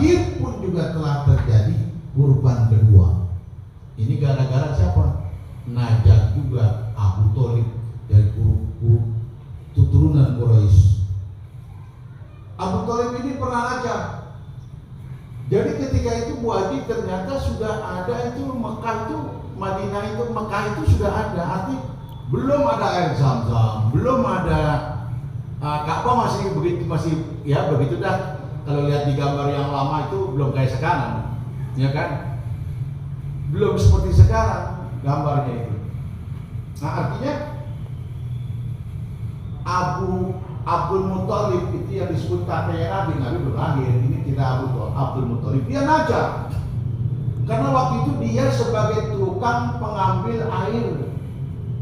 meskipun juga telah terjadi kurban kedua. Ini gara-gara siapa? Najar juga Abu Thalib dari keturunan Quraisy. Abu Thalib ini pernah najar. Jadi ketika itu Bu Haji ternyata sudah ada itu Mekah itu, Madinah itu, Mekah itu sudah ada. Artinya belum ada air Zam-Zam, belum ada Ka'bah masih begitu dah. Kalau lihat di gambar yang lama itu belum kayak sekarang, ya kan? Belum seperti sekarang gambarnya itu. Nah artinya Abdul Muthalib itu yang disebut kakeknya Nabi belum lahir. Ini kita Abdul Muthalib, dia najar. Karena waktu itu dia sebagai tukang pengambil air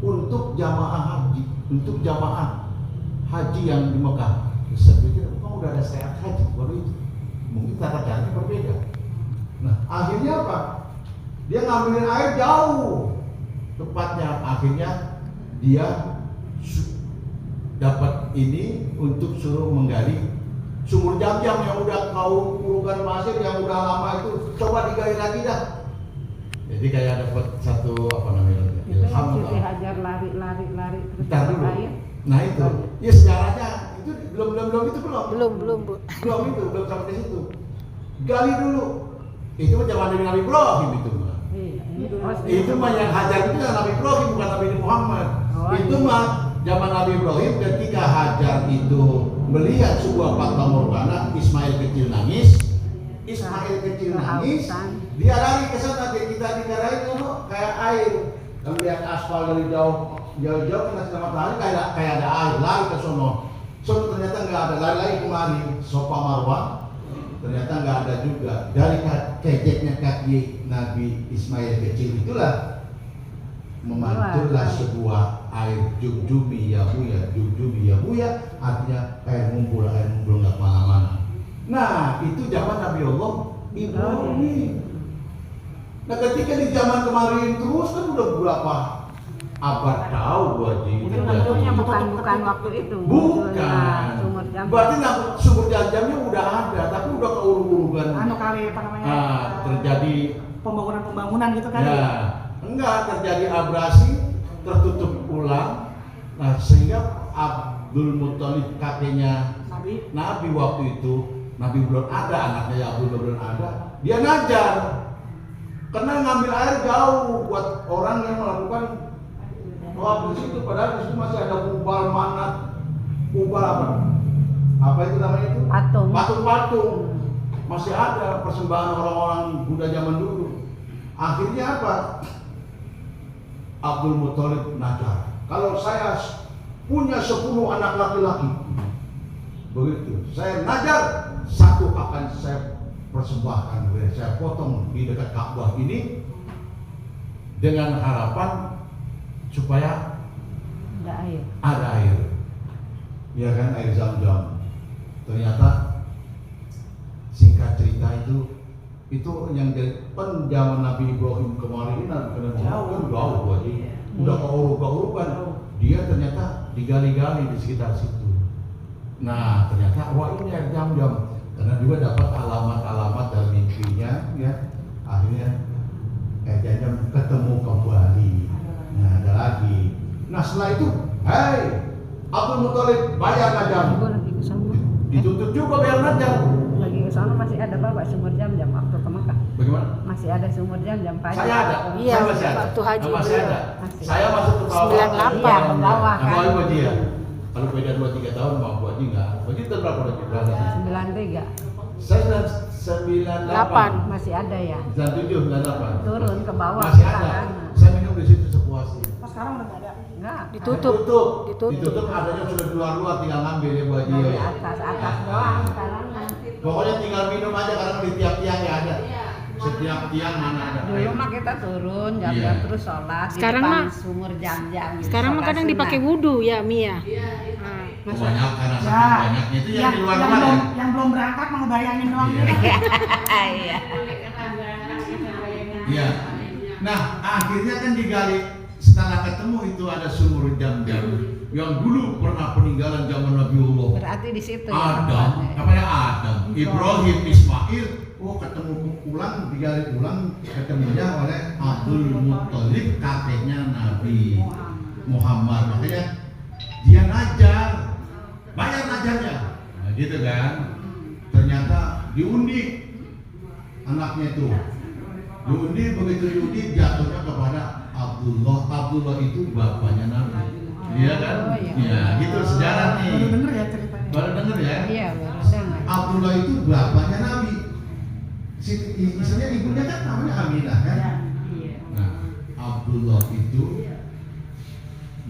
untuk jamaah haji, untuk jamaah haji yang di Mekah. Saya pikir, udah ada syariat haji baru itu. Mungkin tata caranya berbeda. Nah, akhirnya apa? Dia ngambilin air jauh. Tepatnya akhirnya dia dapat ini untuk suruh menggali sumur Jam-Jam yang udah kau kurungan pasir yang udah lama itu, coba digali lagi dah. Jadi kayak dapat satu apa namanya? Ilham. Siti Hajar lari terus air. Nah itu, ya sejarahnya itu belum itu belum. Belum Bu. Belum sampai ke situ. Gali dulu. Itu zaman Nabi Ibrahim itu mah. Itu mah yang Hajar itu Nabi Ibrahim bukan Nabi Muhammad. Itu mah zaman Nabi Ibrahim ketika Hajar itu melihat sebuah fata morgana, Ismail kecil nangis, dia lari ke sana, kita dikarain kayak air. Kalau lihat aspal dari jauh kena sinar matahari kayak ada air, lari ke sono. Sono ternyata nggak ada, lari kemari, Sofa Marwah, ternyata nggak ada juga. Dari kejeknya kaki Nabi Ismail kecil itulah memantullah sebuah air jumjumi yabuya, artinya air ngumpul nggak kemana-mana. Nah itu zaman Nabi Allah Ibrahim. Nah ketika di zaman kemarin terus kan udah berapa abad tahu Bu Haji. Bentuknya bukan waktu itu. Bukan. Berarti sumur Jam-Jamnya udah ada, tapi udah keurung-urungan. Kali apa namanya? Terjadi pembangunan gitu kan? Ya, enggak terjadi abrasi, tertutup ulang. Nah sehingga Abdul Muthalib kakeknya Nabi waktu itu, Nabi belum ada, anaknya Abdul belum ada. Dia najar. Karena ngambil air jauh buat orang yang melakukan di situ, padahal di situ masih ada kubal manat, kubal apa? Apa itu namanya itu? Patung. Masih ada persembahan orang-orang Buddha zaman dulu. Akhirnya apa? Abdul Muthalib najar. Kalau saya punya 10 anak laki-laki, begitu, saya najar, satu akan saya persembahkan, saya potong di dekat Ka'bah ini dengan harapan supaya ada air, ya kan, air Zam-Zam. Ternyata singkat cerita itu yang dari zaman Nabi Ibrahim kemarin ini jauh aja, udah keuruk-urukan. Dia ternyata digali-gali di sekitar situ. Nah ternyata wah ini air Zam-Zam. Karena juga dapat alamat-alamat dalam mimpinya, ya. Akhirnya Jam-Jam ketemu kembali. Nah ada lagi. Nah setelah itu, Abdul Muthalib bayar najar. Dituntut juga bayar najar. Lagi ke sana masih ada Bapak sumur Jam-Jam waktu ke Mekah. Bagaimana? Masih ada sumur Jam-Jam Pak. Saya ada. Iya, saya masih ada. waktu haji masih ada. Saya masuk ke bawah. 98 bawah kan. Sama Ibu dia. Kalau beda 2-3 tahun sama Bu Haji enggak. Bu Haji berapa lagi? 93. Saya 98. Masih ada ya. 97, 98. Turun ke bawah. Masih ada. Saya minum di situ sepuasnya. Sekarang udah nggak ada. Enggak. Ditutup. Adanya sudah keluar tinggal ngambil ya Bu Haji. Dari atas doang sekarang. Pokoknya tinggal minum aja karena di tiap tiang ya ada. Setiap tiang mana ada. Dulu mah kita turun Jam-Jam terus sholat. Sekarang di depan mah sumur Jam-Jam. Sekarang mah kadang dipakai wudhu ya Mia. Kebanyakan banyaknya itu yang di luar ya. Yang belum berangkat mau bayangin doang. Iya. Iya. Nah akhirnya kan digali, setelah ketemu itu ada sumur Jam-Jam yang dulu pernah peninggalan zaman Nabiullah Berarti di situ. Adam, namanya Adam, Ibrahim, Ismail, ketemu digali ulang ketemunya oleh Abdul Muthalib, kakeknya Nabi Muhammad. Makanya dia ngajar, bayar ngajarnya, nah, gitu kan. Ternyata diundi anaknya itu, diundi, begitu diundi jatuhnya kepada Abdullah. Abdullah itu bapaknya Nabi, iya kan? Oh, iya. Ya, gitu sejarah nih. Baru denger ya ceritanya. Baru denger ya? Iya, baru dengar. Abdullah itu bapaknya Nabi. Istrinya ibunya kan namanya Aminah kan? Iya. Nah, Abdullah itu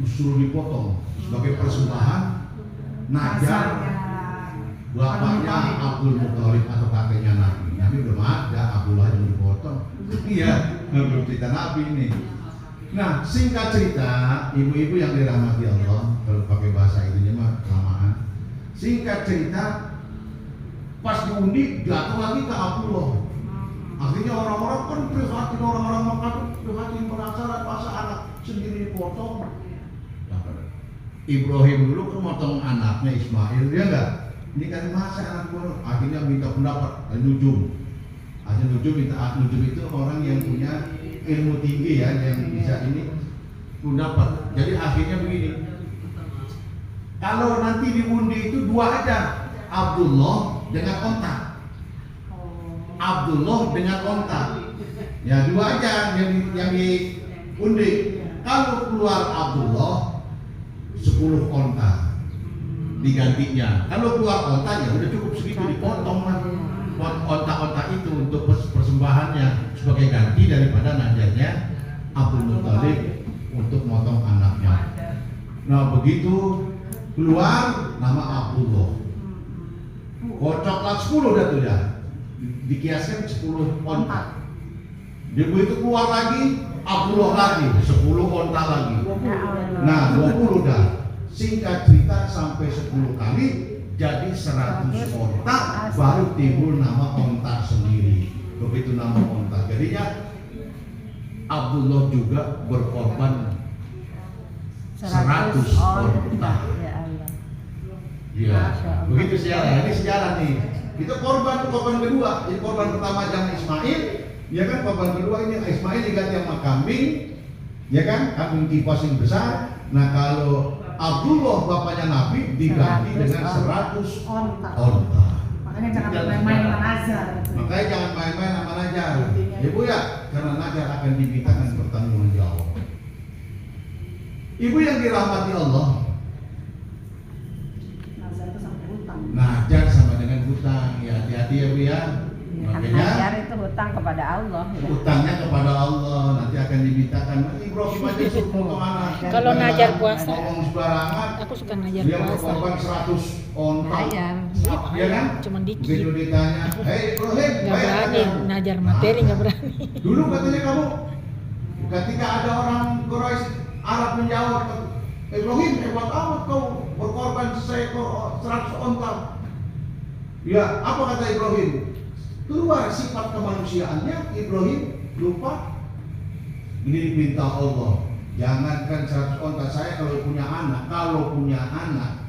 suruh dipotong sebagai persembahan najar bapaknya Abdul Muthalib atau kakeknya Nabi. Nabi belum ada, Abdullah yang dipotong. Iya, belum cerita Nabi ini. Nah, singkat cerita, ibu-ibu yang dirahmati Allah, kalau pakai bahasa itunya mah kelamaan. Singkat cerita, pas diundi jatuh lagi ke Abdullah. Akhirnya orang-orang kan prihatin, orang-orang Makkah prihatin, penasaran masa anak sendiri dipotong. Ibrahim dulu kan motong anaknya Ismail, dia enggak? Ini kan masa anak gua, akhirnya minta pendapat Nujum. Akhirnya Nujum itu orang yang punya ilmu tinggi ya, yang bisa ini pendapat. Jadi akhirnya begini, kalau nanti diundi itu dua aja, Abdullah dengan onta. Abdullah dengan onta. Ya dua aja yang diundi. Kalau keluar Abdullah 10 onta digantinya. Kalau keluar onta ya udah cukup segitu, dipotong lah onta-onta itu untuk persembahannya sebagai ganti daripada najarnya Abdul Muthalib untuk motong anaknya. Nah begitu keluar nama Abdullah, kocoklah 10 dah tuh ya, dikiaskan 10 onta. Begitu keluar lagi Abdullah lagi 10 onta lagi. Nah 20 dah. Singkat cerita sampai 10 kali jadi 100 onta, baru timbul nama onta sendiri. Begitu nama onta. Jadinya Abdullah juga berkorban 100 onta. Ya Allah. Ya, begitu sejarah. Ini sejarah nih. Itu korban kedua. Jadi korban pertama jangan Ismail, ya kan? Korban kedua ini Ismail diganti sama kambing, ya kan? Kambing kipas yang besar. Nah kalau Abdullah bapaknya Nabi diganti dengan 100 onta. Makanya jangan main-main sama Nazar. Makanya jangan main-main sama Najar. Ya Bu ya, karena Najar akan dimintakan pertanggung jawab. Ibu yang dirahmati Allah, Nazar itu sampai hutang. Najar sama dengan hutang. Ya hati-hati ya Bu ya. Makanya Najar itu hutang kepada Allah. Ya. hutangnya kepada Allah, nanti akan dimintakan. Ibrahim aja suruh potong anak. Kalau najar puasa. Ngomong sembarangan. Aku suka najar Dia puasa. berkorban 100 onta. Najar. Ya kan? Cuman dikit. Begitu ditanya, hei Ibrahim, Nggak bayar berani, najar. najar materi nggak berani. Dulu katanya kamu, ketika ada orang Quraisy Arab menjawab, Ibrahim hebat amat kau berkorban seekor 100 onta. Ya, apa kata Ibrahim? Keluar sifat kemanusiaannya, Ibrahim lupa. Ini diperintah Allah. Jangankan 100 onta, saya kalau punya anak,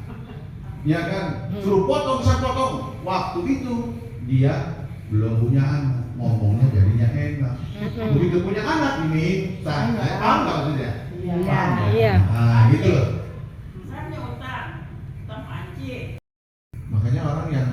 ya kan, suruh potong, saya potong. Waktu itu dia belum punya anak, ngomongnya jadinya enak. Begitu punya anak ini, saya paham nggak maksudnya? Iya. Paham ya? Iya. Nah, gitu loh. Saya punya utang panci. Makanya orang yang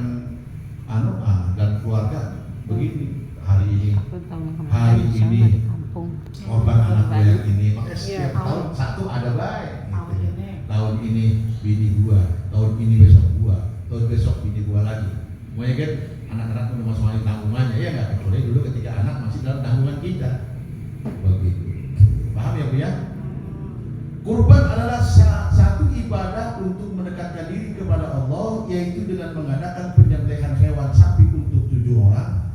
dan keluarga begini hari ini, Hutang sama Hari sama ini. di kampung. korban anak gue yang ini, makanya Iya, setiap tahun satu ada baik. Tahun Gitu. ini. Tahun ini bini gua, tahun ini besok gua, tahun besok bini gua lagi. Semuanya kan anak-anak udah masuk lagi tanggungannya, ya nggak? Kecuali dulu ketika anak masih dalam tanggungan kita. Begitu. Paham ya Bu ya? Kurban adalah salah satu ibadah untuk mendekatkan diri kepada Allah, yaitu dengan mengadakan penyembelihan hewan sapi untuk 7 orang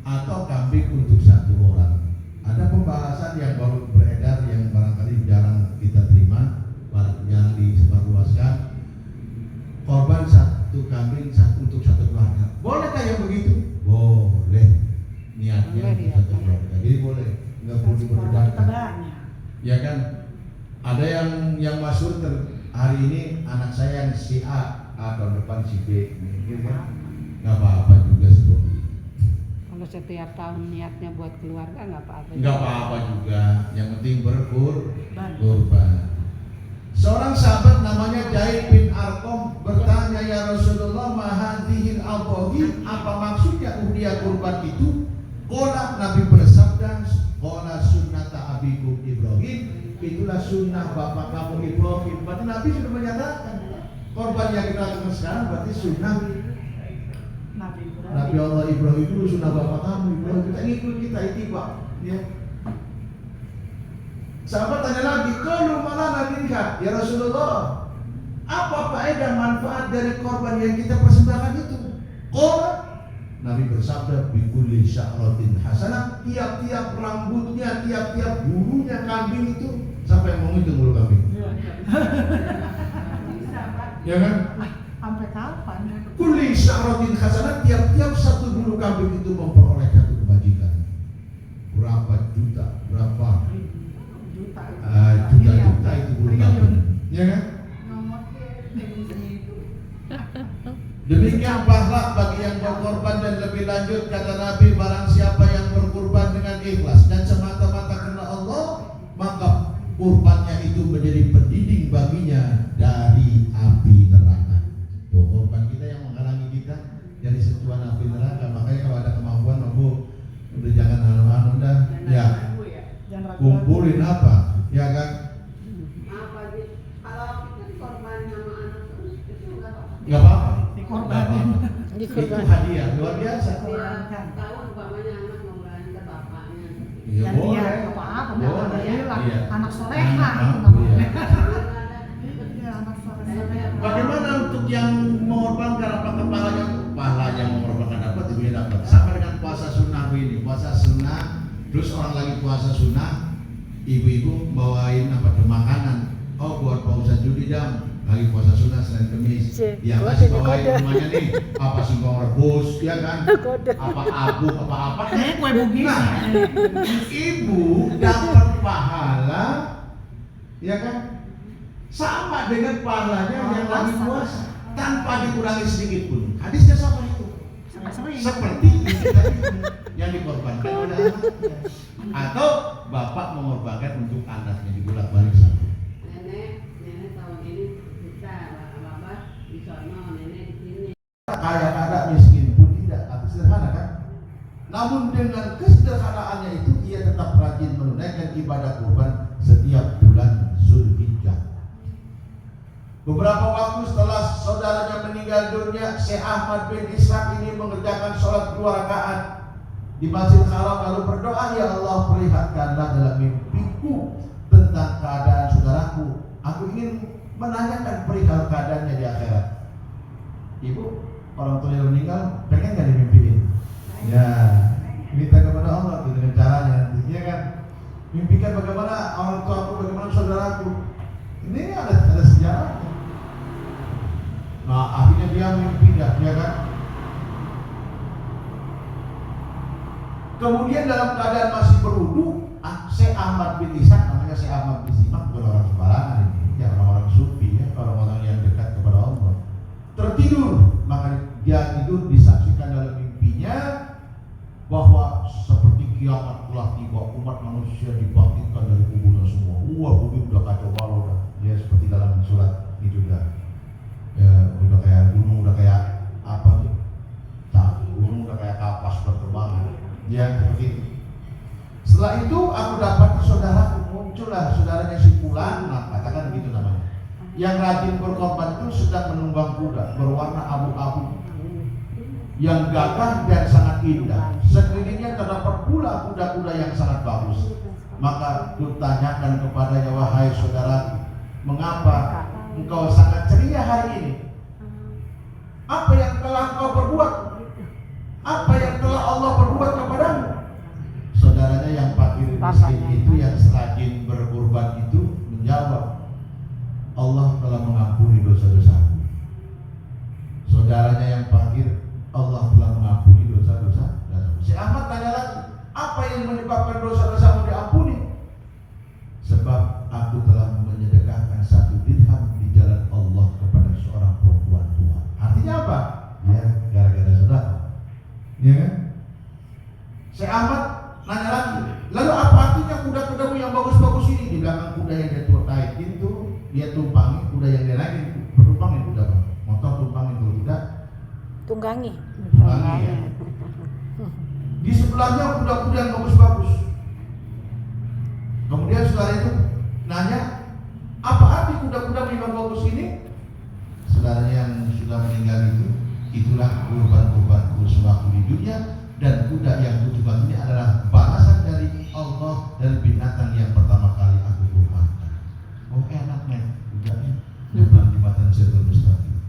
atau kambing untuk 1 orang. Ada pembahasan yang baru beredar yang barangkali jarang kita terima, yang disebarluaskan. Korban 1 kambing untuk 1 keluarga. Bolehkah yang begitu? Boleh. Niatnya Boleh, untuk 1 keluarga. Jadi boleh. Nggak perlu Kita diperdebatkan. banyak. Ya kan? Ada yang masyhur hari ini anak saya yang si A tahun depan si B, gitu kan? Nggak apa-apa juga seperti itu. Kalau setiap tahun niatnya buat keluarga nggak apa-apa. Nggak apa-apa juga, yang penting berkurban. Seorang sahabat namanya Zaid bin Arqam bertanya, ya Rasulullah, ma hadhil adhahi, apa maksudnya uhdiyah kurban itu? Qala, Nabi bersabda, qala sunnata abikum Ibrahim, itulah sunnah bapak kamu Ibrahim. Berarti Nabi sudah menyatakan korban yang kita lakukan sekarang berarti sunnah Nabi Allah Ibrahim itu sunnah bapak kamu Ibrahim. Kita ikut, kita itiba, ya. Sahabat tanya lagi, kalau malah Nabi lihat, ya Rasulullah, apa faedah manfaat dari korban yang kita persembahkan itu? Nabi bersabda, bikulli sya'ratin hasanah, tiap-tiap rambutnya, tiap-tiap bulunya kambing itu, siapa yang mau ngitung bulu kambing? Ya kan? Sampai kapan? Kulli sya'ratin hasanah, tiap-tiap satu bulu kambing itu memperoleh satu kebajikan. Berapa juta, berapa juta itu bulu kambing, ya kan? Demikian pahala bagi yang berkorban, dan lebih lanjut kata Nabi, barang siapa yang berkorban dengan ikhlas dan semata-mata karena Allah, maka kurbannya itu menjadi pendinding baginya dari api neraka. Tuh, korban kita yang menghalangi kita dari sentuhan api neraka. Makanya kalau ada kemampuan, aku udah jangan anu-anu dah, ya kumpulin apa, ya kan? Kalau kita korban sama anak terus itu nggak apa-apa. Nggak apa-apa. Dikorbanin. Itu hadiah luar biasa. Tahu umpamanya anak mau belanja bapaknya. Iya, Dan boleh. dia apa-apa, nggak Boleh. ada bilang. Iya. Anak soleha itu Iya. namanya. Iya, anak soleha. Bagaimana untuk yang mengorbankan, apa kepalanya? Pahalanya mengorbankan dapat, ibunya dapat. Sama dengan puasa sunnah ini, puasa sunnah, terus orang lagi puasa sunnah, ibu-ibu bawain apa tuh makanan. Oh, buat Pak Ustadz Judi dam, lagi puasa sunnah Senin Kemis. Dia masih bawain rumahnya nih, apa singkong rebus, ya kan? Apa abu, apa Kue bugis. Nah, ibu dapat pahala, ya kan? Sama dengan pahalanya yang lagi puasa, tanpa dikurangi sedikit pun. Hadisnya sama itu. Seperti itu tadi yang dikorbankan oleh anaknya, atau bapak mengorbankan untuk anaknya, dibolak-balik sama. Nenek tahun ini kita bapak di sono, nenek di sini. Kaya ada, miskin pun tidak, atau sederhana kan? Namun dengan kesederhanaannya itu, ia tetap rajin menunaikan ibadah kurban setiap bulan Zulhijjah. Beberapa waktu setelah saudaranya meninggal dunia, Syekh Ahmad bin Ishaq ini mengerjakan sholat 2 rakaat di Masjidil Haram, lalu berdoa, ya Allah, perlihatkanlah dalam mimpiku tentang keadaan saudaraku. Aku ingin menanyakan perihal keadaannya di akhirat. Ibu, orang tua yang meninggal, pengen gak dimimpiin? Ya, minta kepada Allah tuh dengan caranya nanti, ya kan? Mimpikan bagaimana orang tuaku, bagaimana saudaraku. Ini ada sejarahnya. Nah, akhirnya dia mimpi, ya kan? Kemudian dalam keadaan masih berwudu, Syekh Ahmad bin Ishaq, namanya Syekh Ahmad bin Ishaq, bukan orang sembarangan ini, ya orang-orang sufi, ya, orang-orang yang dekat kepada Allah. Tertidur, maka dia tidur, disaksikan dalam mimpinya bahwa seperti kiamat telah tiba, umat manusia dibangkitkan dari kuburnya semua. Wah, bumi udah kacau balau dah. Ya seperti dalam surat itu dah. Ya, udah kayak gunung, udah kayak apa tuh? Gunung udah kayak kapas berterbangan. Ya seperti itu. Setelah itu aku dapat saudaraku, muncullah saudaranya si Fulan, nah katakan begitu namanya, yang rajin berkorban itu sedang menunggang kuda berwarna abu-abu yang gagah dan sangat indah. Sekelilingnya terdapat pula kuda-kuda yang sangat bagus. Maka kutanyakan kepadanya, wahai saudaraku, mengapa engkau sangat ceria hari ini? Apa yang telah engkau perbuat? Apa yang telah Allah perbuat kepadamu? Saudaranya yang fakir miskin itu, yang rajin berkorban itu menjawab, Allah telah mengampuni dosa-dosaku. Saudaranya yang fakir, Allah telah mengampuni dosa-dosa. Si Ahmad tanya lagi, apa yang menyebabkan dosa-dosamu diampuni? Sebab aku telah menyedekahkan 1 dirham di jalan Allah kepada seorang perempuan tua. Artinya apa? Ya, gara-gara saudara. Ya kan? Saya Ahmad nanya lagi, lalu apa artinya kuda-kudamu yang bagus-bagus ini? Di belakang kuda yang dia naikin itu, dia tumpangi, kuda yang dia naikin, tumpangin kuda Bang. Motor tumpangin kuda, Tunggangi. tunggangi ya. Di sebelahnya kuda-kuda yang bagus-bagus. Kemudian saudara itu nanya, apa arti kuda-kuda yang bagus ini? Saudara yang sudah meninggal itu, itulah kurban-kurbanku sewaktu di dunia, dan kuda yang kutuban ini adalah balasan dari Allah dari binatang yang pertama kali aku kurbankan. Oh enak men, kudanya nyebrang jembatan Siratul Mustaqim.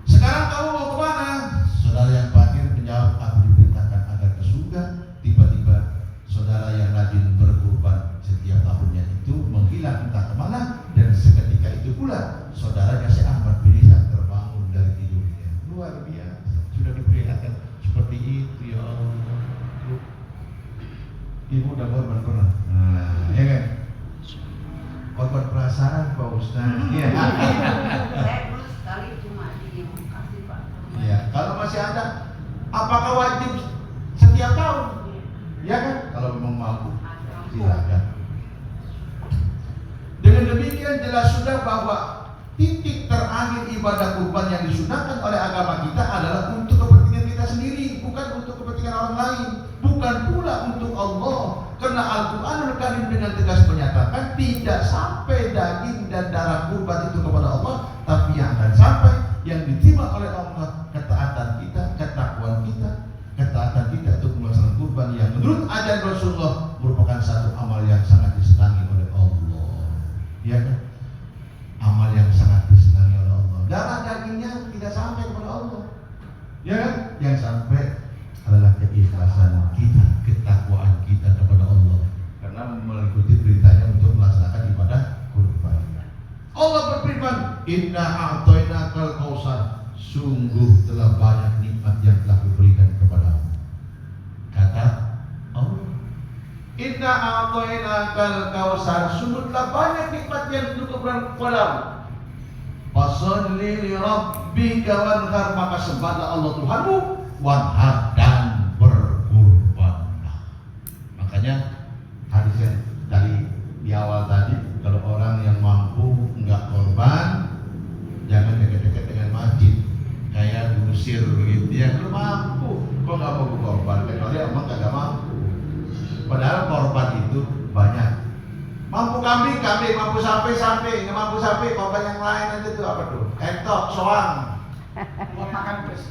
Sekarang kamu mau kemana? Saudara yang parkir menjawab, aku diperintahkan agar ke surga. Tiba-tiba saudara yang rajin berkurban setiap tahunnya itu menghilang entah kemana, dan seketika itu pula saudaranya si Ahmad bin Ishaq terbangun dari tidurnya. Luar biasa, sudah diperingatkan seperti itu ya Allah. Ibu udah korban pernah? Nah, ya kan? Korban perasaan Pak Ustaz. Iya. Saya dulu sekali cuma di Bekasi Pak. Iya. Kalau masih ada, apakah wajib setiap tahun? Ya kan? Kalau memang mampu, silakan. Dengan demikian jelas sudah bahwa titik terakhir ibadah kurban yang disunahkan oleh agama kita adalah untuk kepentingan kita sendiri, bukan untuk kepentingan orang lain, bukan pula untuk Allah. Karena Al-Quranul Karim dengan tegas menyatakan tidak sampai daging dan darah kurban itu kepada Allah, tapi yang akan sampai yang diterima oleh Allah ketaatan kita, ketakwaan kita, ketaatan kita untuk melaksanakan kurban yang menurut ajaran Rasulullah merupakan satu amal yang sangat disenangi oleh Allah. Ya kan? Amal yang sangat disenangi oleh Allah. Darah dagingnya tidak sampai kepada Allah. Ya kan? Yang sampai adalah keikhlasan kita, ketakwaan kita kepada Allah. Karena mengikuti beritanya untuk melaksanakan ibadah kurban. Allah berfirman, "Inna a'tainakal kautsar." Sungguh telah banyak nikmat yang telah kuberikan kepadamu. Kata Allah, "Inna a'tainakal kautsar." Sungguh telah banyak nikmat yang telah kuberikan kepadamu. Fasholli li rabbika wanhar, maka sembahlah Allah Tuhanmu, wanhar, dan berkurbanlah. Makanya hadis yang dari di awal tadi, kalau orang yang mampu enggak korban, jangan dekat-dekat dengan masjid, kayak diusir begitu ya. Kalau mampu, kok nggak mau korban? Kecuali emang nggak mampu. Padahal korban itu banyak. Mampu kambing, mampu sapi, nggak mampu sapi, korban yang lain aja tuh apa tuh? Entok, soang.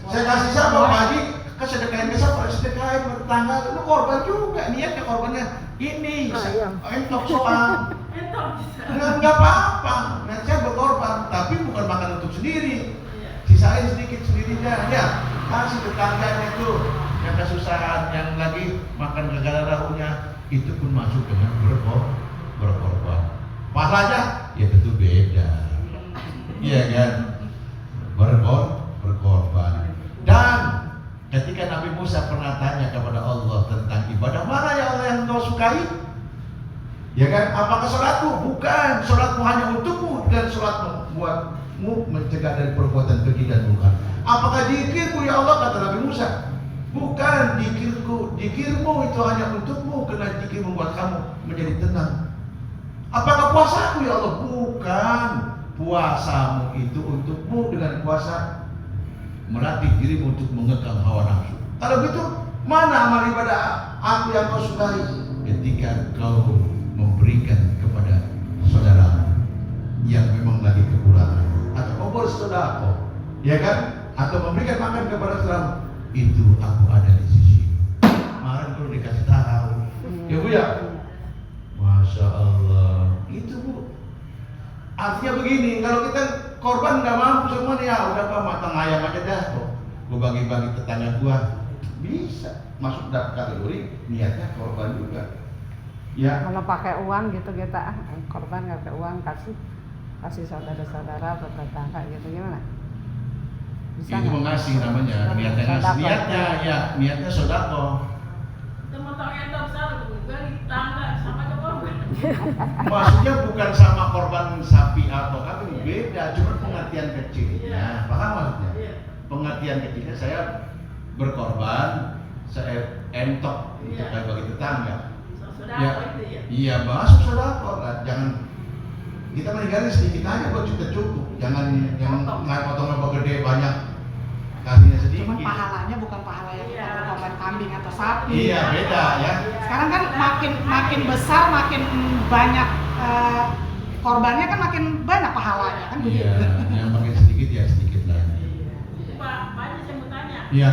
Saya kasih siapa Pak Haji? Kesedekahin ke siapa? Sedekahin bertetangga, lu korban juga, niatnya korbannya ini, entok soang. Enggak apa-apa, nah, saya berkorban, tapi bukan makan untuk sendiri. Sisain sedikit sendirinya, ya kasih tetangganya itu yang kesusahan, yang lagi makan gegara rahunya, itu pun masuk dengan berkorban. Pahalanya ya tentu beda, iya kan? Berkorban. Dan ketika Nabi Musa pernah tanya kepada Allah tentang ibadah, mana ya Allah yang kau sukai? Ya kan? Apakah sholatmu? Bukan. Sholatmu hanya untukmu, dan sholatmu buatmu mencegah dari perbuatan keji dan munkar. Apakah zikirku ya Allah? Kata Nabi Musa. Bukan zikirmu itu hanya untukmu, karena zikir membuat kamu menjadi tenang. Apakah puasaku ya Allah? Bukan. Puasamu itu untukmu, dengan puasa melatih dirimu untuk mengekang hawa nafsu. Kalau gitu, mana amal ibadah aku yang kau sukai? Ketika kau memberikan kepada saudara yang memang lagi kekurangan, atau kau bersedekah, ya kan? Atau memberikan makan kepada saudara, itu aku ada di sisi. Kemarin perlu dikasih tahu, ya Bu ya. Masya Allah, itu Bu. Artinya begini, kalau kita korban nggak mampu semua nih, ya udah Pak, matang ayam aja dah, gue bagi-bagi tetangga gua, bisa masuk dalam kategori niatnya korban juga. Ya. Kalau pakai uang gitu kita korban nggak pakai uang, kasih saudara-saudara atau tetangga gitu, gimana? Bisa Itu mengasih namanya, niatnya ngasih, niatnya ya, niatnya sodako. Maksudnya bukan sama korban sapi atau kambing, beda, cuma pengertian kecilnya. Paham maksudnya? Pengertian kecilnya, saya berkorban saya entok untuk Iya. bagi tetangga. Saudara Ya. itu ya. Iya, masuk sodako lah. Jangan kita meninggalin sedikit aja kok cukup. Jangan yang potong gede banyak kasihnya sedikit. Cuman pahalanya bukan pahala yang kita Iya. berkorban kambing atau sapi. Iya, beda ya. Sekarang kan makin besar, makin banyak korbannya kan makin banyak pahalanya kan begitu. Iya, yang pakai sedikit ya sedikit lah. Pak, Pak Haji saya mau tanya. Iya.